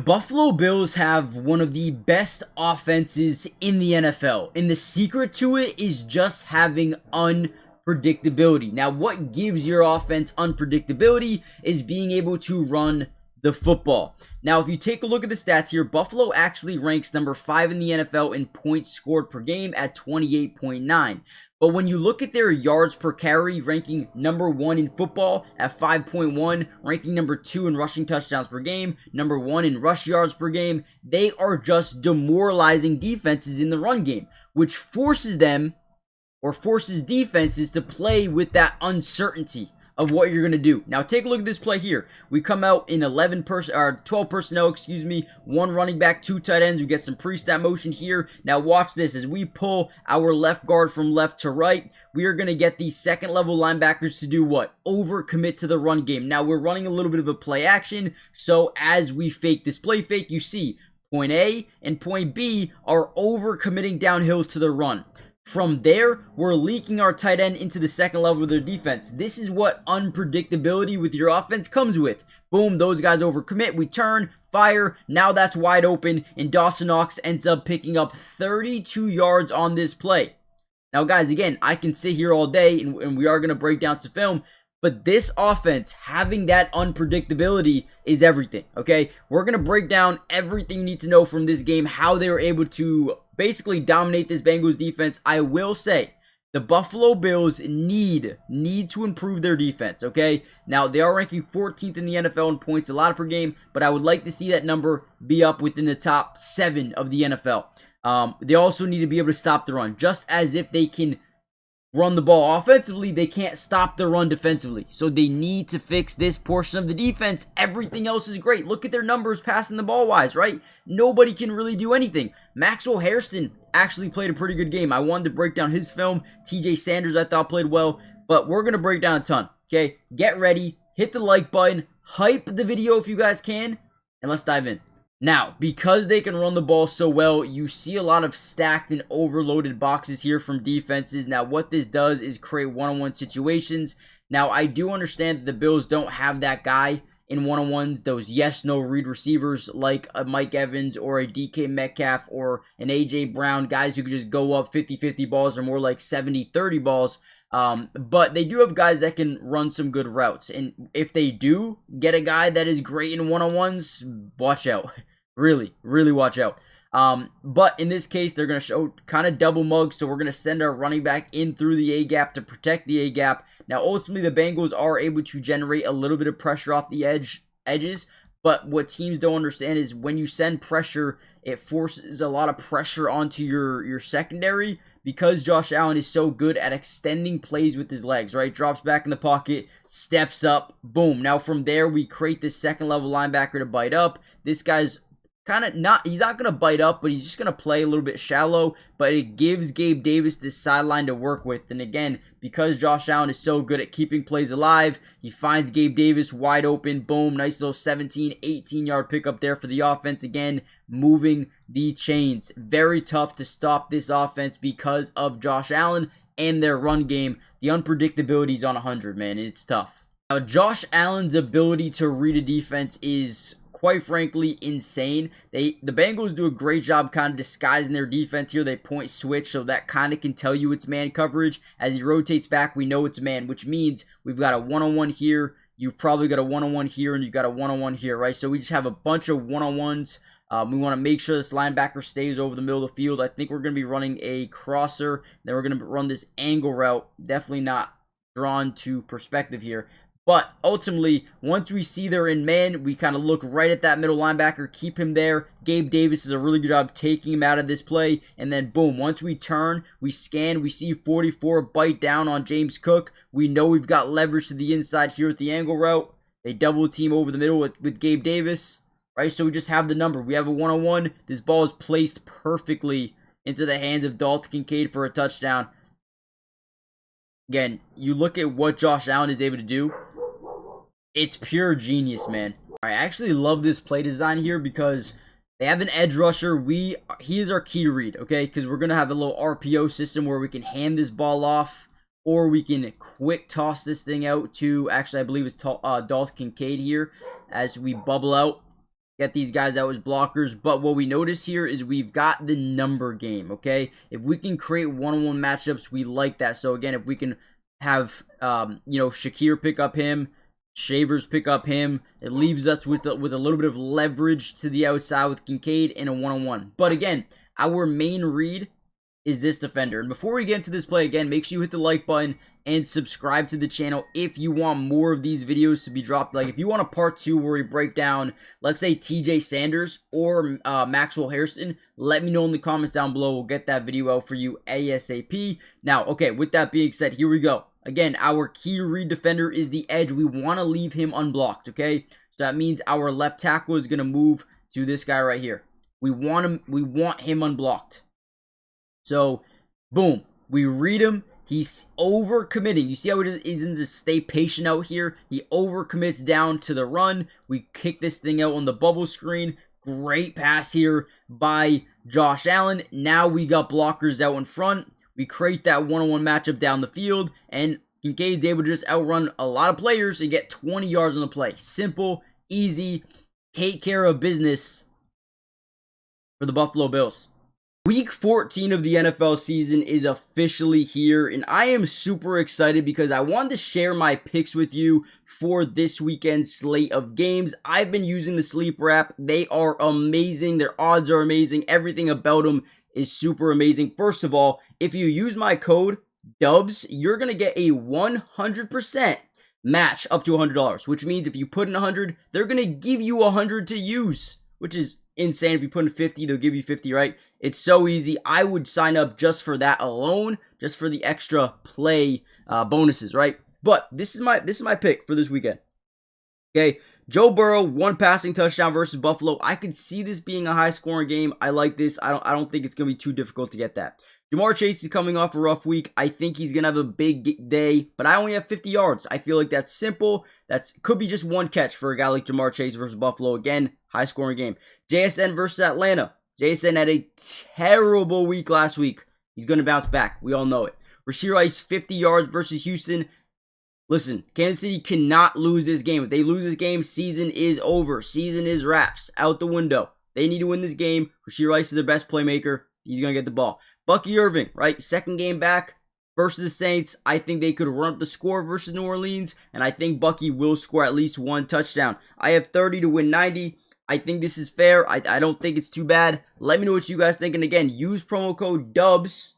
Buffalo Bills have one of the best offenses in the NFL, and the secret to it is just having unpredictability. Now, what gives your offense unpredictability is being able to run the football. Now, if you take a look at the stats here, Buffalo actually ranks number 5 in the NFL in points scored per game at 28.9. But when you look at their yards per carry, ranking number 1 in football at 5.1, ranking number 2 in rushing touchdowns per game, number 1 in rush yards per game, they are just demoralizing defenses in the run game, which forces them or forces defenses to play with that uncertainty of what you're going to do. Now, take a look at this play here. We come out in 12 personnel, one running back, 2 tight ends. We get some pre-snap motion here. Now, watch this. As we pull our left guard from left to right, we are going to get these second-level linebackers to do what? Overcommit to the run game. Now, we're running a little bit of a play action, so as we fake this play fake, you see point A and point B are overcommitting downhill to the run. From there, we're leaking our tight end into the second level of their defense. This is what unpredictability with your offense comes with. Boom, those guys overcommit. We turn, fire. Now that's wide open, and Dawson Knox ends up picking up 32 yards on this play. Now, guys, again, I can sit here all day, and we are going to break down some film, but this offense, having that unpredictability is everything, okay? We're going to break down everything you need to know from this game, how they were able to basically dominate this Bengals defense. I will say, the Buffalo Bills need to improve their defense, okay? Now, they are ranking 14th in the NFL in points allowed per game, but I would like to see that number be up within the top 7 of the NFL. They also need to be able to stop the run, just as if they can run the ball offensively, they can't stop the run defensively. So they need to fix this portion of the defense. Everything else is great. Look at their numbers passing the ball wise, right? Nobody can really do anything. Maxwell Hairston actually played a pretty good game. I wanted to break down his film. TJ Sanders I thought played well, but we're going to break down a ton, okay? Get ready, hit the like button, hype the video if you guys can, and let's dive in. Now, because they can run the ball so well, you see a lot of stacked and overloaded boxes here from defenses. Now, what this does is create one-on-one situations. Now, I do understand that the Bills don't have that guy in one-on-ones, those yes-no read receivers like a Mike Evans or a DK Metcalf or an A.J. Brown, guys who could just go up 50-50 balls or more like 70-30 balls. But they do have guys that can run some good routes. And if they do get a guy that is great in one-on-ones, watch out. Really watch out. But in this case, they're going to show kind of double mugs, so we're going to send our running back in through the A-gap to protect the A-gap. Now, ultimately, the Bengals are able to generate a little bit of pressure off the edges, but what teams don't understand is when you send pressure, it forces a lot of pressure onto your secondary because Josh Allen is so good at extending plays with his legs, right? Drops back in the pocket, steps up, boom. Now, from there, we create this second-level linebacker to bite up. This guy's he's not going to bite up, but he's just going to play a little bit shallow, but it gives Gabe Davis this sideline to work with. And again, because Josh Allen is so good at keeping plays alive, he finds Gabe Davis wide open, boom, nice little 17, 18-yard pickup there for the offense. Again, moving the chains. Very tough to stop this offense because of Josh Allen and their run game. The unpredictability is on 100, man, and it's tough. Now, Josh Allen's ability to read a defense is quite frankly insane. The Bengals do a great job kind of disguising their defense here. They point switch, so that kind of can tell you it's man coverage. As he rotates back, we know it's man, which means we've got a one-on-one here. You've probably got a one-on-one here, and you've got a one-on-one here, right? So we just have a bunch of one-on-ones. We want to make sure this linebacker stays over the middle of the field. I think we're going to be running a crosser. Then we're going to run this angle route. Definitely not drawn to perspective here. But ultimately, once we see they're in man, we kind of look right at that middle linebacker, keep him there. Gabe Davis does a really good job taking him out of this play. And then boom, once we turn, we scan, we see 44 bite down on James Cook. We know we've got leverage to the inside here at the angle route. They double team over the middle with Gabe Davis, right? So we just have the number. We have a one-on-one. This ball is placed perfectly into the hands of Dalton Kincaid for a touchdown. Again, you look at what Josh Allen is able to do. It's pure genius, man. I actually love this play design here because they have an edge rusher. He is our key read, okay? Because we're going to have a little RPO system where we can hand this ball off, or we can quick toss this thing out to, actually, I believe it's Dalton Kincaid here as we bubble out. get these guys out as blockers. But what we notice here is we've got the number game, okay? If we can create one-on-one matchups, we like that. So again, if we can have, Shakir pick up him, Shavers pick up him, it leaves us with a little bit of leverage to the outside with Kincaid in a one-on-one. But again, our main read is this defender. And before we get into this play, again, make sure you hit the like button and subscribe to the channel if you want more of these videos to be dropped. Like if you want a part 2 where we break down, let's say TJ Sanders or Maxwell Harrison, let me know in the comments down below. We'll get that video out for you ASAP. Now, okay, with that being said, here we go. Again, our key read defender is the edge. We want to leave him unblocked, okay? So that means our left tackle is going to move to this guy right here. We want him unblocked. So, boom, we read him. He's overcommitting. You see how he doesn't just stay patient out here? He overcommits down to the run. We kick this thing out on the bubble screen. Great pass here by Josh Allen. Now we got blockers out in front. We create that one-on-one matchup down the field, and Kincaid's able to just outrun a lot of players and get 20 yards on the play. Simple, easy, take care of business for the Buffalo Bills. Week 14 of the NFL season is officially here, and I am super excited because I wanted to share my picks with you for this weekend's slate of games. I've been using the Sleeper app. They are amazing. Their odds are amazing. Everything about them is super amazing. First of all, if you use my code DUBS, you're going to get a 100% match up to $100, which means if you put in 100, they're going to give you 100 to use, which is insane. If you put in 50, they'll give you 50, right? It's so easy. I would sign up just for that alone, just for the extra play bonuses, right? But this is my pick for this weekend. Okay, Joe Burrow, 1 passing touchdown versus Buffalo. I could see this being a high-scoring game. I like this. I don't think it's going to be too difficult to get that. Jamar Chase is coming off a rough week. I think he's going to have a big day, but I only have 50 yards. I feel like that's simple. That could be just 1 catch for a guy like Jamar Chase versus Buffalo. Again, high-scoring game. JSN versus Atlanta. JSN had a terrible week last week. He's going to bounce back. We all know it. Rashee Rice, 50 yards versus Houston. Listen, Kansas City cannot lose this game. If they lose this game, season is over. Season is wraps. Out the window. They need to win this game. Rashee Rice is their best playmaker. He's going to get the ball. Bucky Irving, right? Second game back versus the Saints. I think they could run up the score versus New Orleans, and I think Bucky will score at least 1 touchdown. I have 30 to win 90. I think this is fair. I don't think it's too bad. Let me know what you guys think. And again, use promo code DUBS,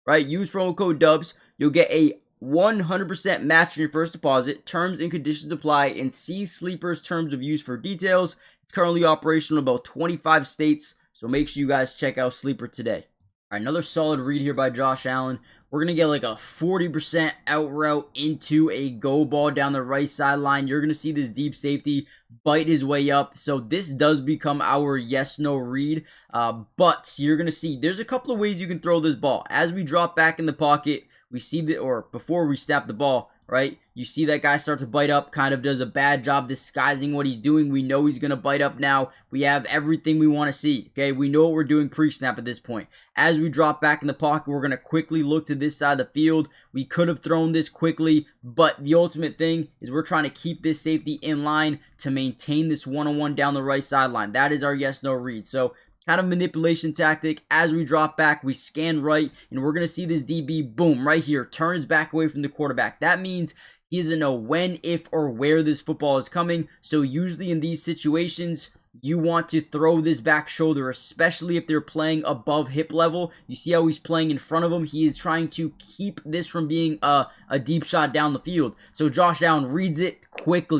right? Use promo code DUBS. You'll get a 100% match on your first deposit. Terms and conditions apply, and see Sleeper's terms of use for details. It's currently operational in about 25 states, so make sure you guys check out Sleeper today. All right, another solid read here by Josh Allen. We're going to get like a 40% out route into a go ball down the right sideline. You're going to see this deep safety bite his way up. So this does become our yes-no read. But you're going to see there's a couple of ways you can throw this ball. As we drop back in the pocket, we see that, or before we snap the ball, right? You see that guy start to bite up, kind of does a bad job disguising what he's doing. We know he's going to bite up now. We have everything we want to see, okay? We know what we're doing pre-snap at this point. As we drop back in the pocket, we're going to quickly look to this side of the field. We could have thrown this quickly, but the ultimate thing is we're trying to keep this safety in line to maintain this one-on-one down the right sideline. That is our yes-no read. So kind of manipulation tactic. As we drop back, we scan right, and we're going to see this DB, boom, right here, turn his back away from the quarterback. That means he doesn't know when, if, or where this football is coming. So usually in these situations, you want to throw this back shoulder, especially if they're playing above hip level. You see how he's playing in front of him? He is trying to keep this from being a deep shot down the field. So Josh Allen reads it quick.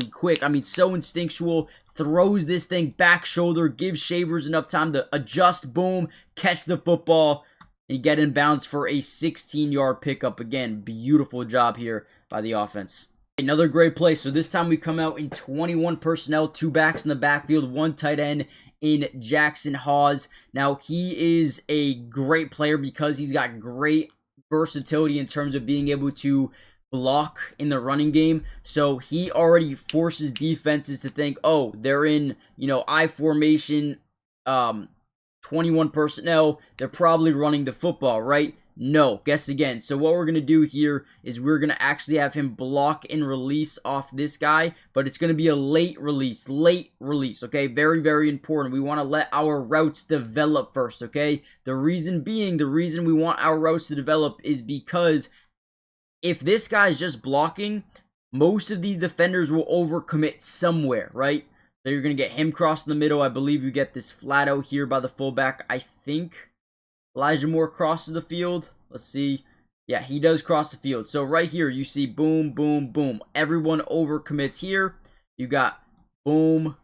I mean, so instinctual. Throws this thing back shoulder, gives Shavers enough time to adjust, boom, catch the football, and get in bounds for a 16-yard pickup. Again, beautiful job here by the offense. Another great play. So this time we come out in 21 personnel, 2 backs in the backfield, 1 tight end in Jackson Hawes. Now, he is a great player because he's got great versatility in terms of being able to block in the running game. So he already forces defenses to think, oh, they're in, I formation, 21 personnel. They're probably running the football, right? No. Guess again. So what we're going to do here is we're going to actually have him block and release off this guy, but it's going to be a late release, okay? Very, very important. We want to let our routes develop first, okay? The reason being, the reason we want our routes to develop is because if this guy's just blocking, most of these defenders will overcommit somewhere, right? So you're going to get him crossing the middle. I believe you get this flat out here by the fullback. I think Elijah Moore crosses the field. Let's see. Yeah, he does cross the field. So right here, you see boom, boom, boom. Everyone overcommits here. You got boom,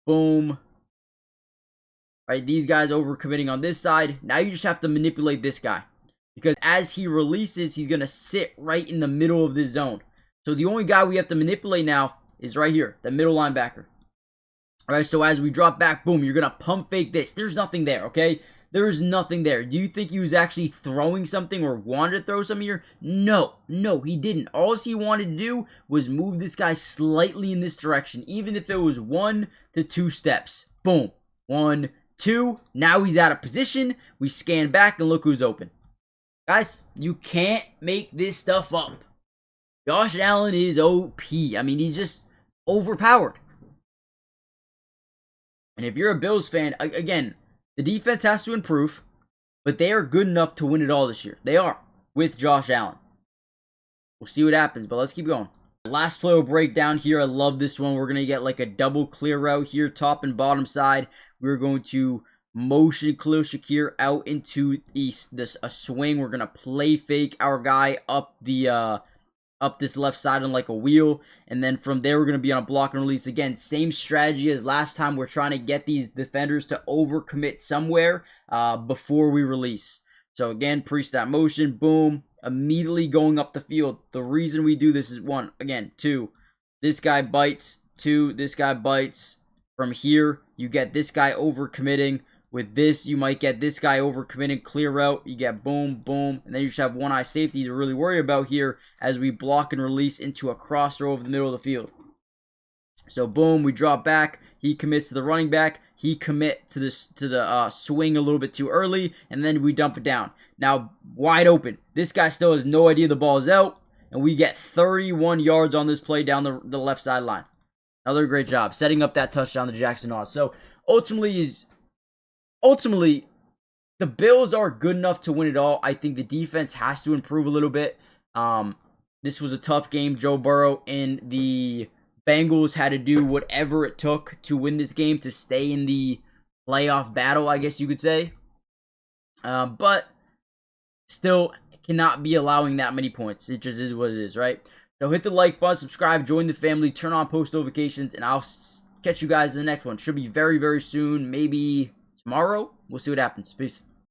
boom. Right, these guys overcommitting on this side. Now you just have to manipulate this guy, because as he releases, he's going to sit right in the middle of this zone. So the only guy we have to manipulate now is right here, the middle linebacker. Alright, so as we drop back, boom, you're going to pump fake this. There's nothing there, okay? There's nothing there. Do you think he was actually throwing something or wanted to throw something here? No, he didn't. All he wanted to do was move this guy slightly in this direction, even if it was 1 to 2 steps. Boom. 1, 2. Now he's out of position. We scan back and look who's open. Guys, you can't make this stuff up. Josh Allen is OP. I mean, he's just overpowered. And if you're a Bills fan, again, the defense has to improve, but they are good enough to win it all this year. They are, with Josh Allen. We'll see what happens, but let's keep going. Last play will break down here. I love this one. We're going to get like a double clear route here, top and bottom side. We're going to motion Khalil Shakir out into a swing. We're going to play fake our guy up this left side on like a wheel, and then from there we're going to be on a block and release. Again, same strategy as last time. We're trying to get these defenders to overcommit somewhere before we release. So again, pre-snap motion, boom, immediately going up the field. The reason we do this is 1, again, 2, this guy bites, 2, this guy bites. From here, you get this guy overcommitting. With this, you might get this guy overcommitting, clear route. You get boom, boom, and then you just have one eye safety to really worry about here as we block and release into a cross throw over the middle of the field. So boom, we drop back. He commits to the running back. He commit to the swing a little bit too early, and then we dump it down. Now wide open. This guy still has no idea the ball is out, and we get 31 yards on this play down the left sideline. Another great job setting up that touchdown to Jackson Oz. So ultimately, the Bills are good enough to win it all. I think the defense has to improve a little bit. This was a tough game. Joe Burrow and the Bengals had to do whatever it took to win this game, to stay in the playoff battle, I guess you could say. But still cannot be allowing that many points. It just is what it is, right? So hit the like button, subscribe, join the family, turn on post notifications, and I'll catch you guys in the next one. Should be very, very soon, maybe tomorrow. We'll see what happens. Peace.